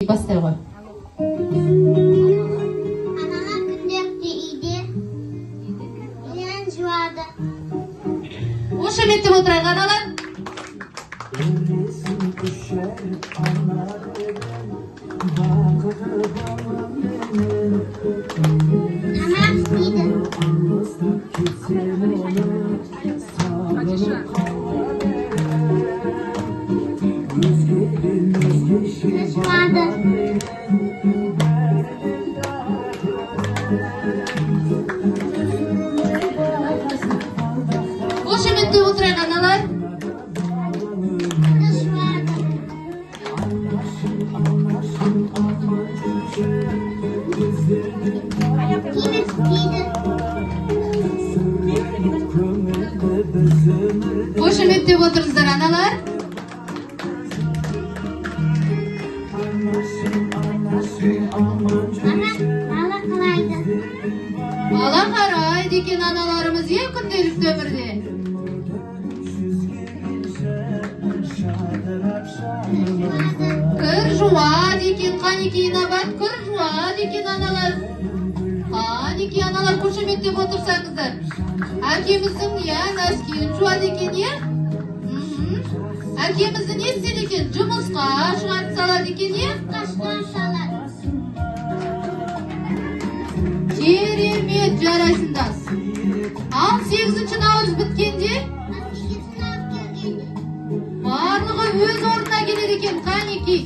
бастай ғой. Analar күнделікті үйде үйден жуады. Қошеметтеп отырайық аналар. Ана істейді. Жуады. Қошеметтеп отырайық аналар. Қошеметтеп отырыңыздар аналар. Бала қалайды. Бала қарайды екен аналарымыз күнделікті өмірде. Кір жуады екен, қанекей набат, кір жуады екен аналар. Қанекей аналар, қошеметтеп отырсаңыздар. Әкеміздің нәскиін жуады екен, Әкемізді не істейді екен? Жұмысқа шығарып салады екен, Қашқан салады. Керемет, жарайсыңдар. Ал 8-ші наурыз біткенде барлығы өз орнына келеді екен, қанекей.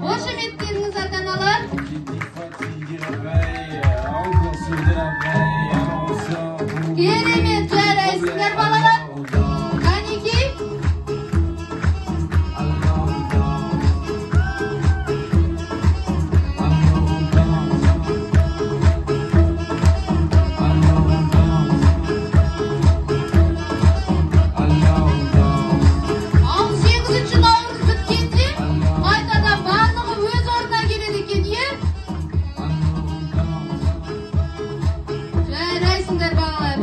Қошеметтеріңіз ата-аналар. Керемет, жарайсыңдар балалар. Қанекей. Ал 8-ші наурыз біткенде қайтадан барлығы өз орнына келеді екен, Жарайсыңдар балалар.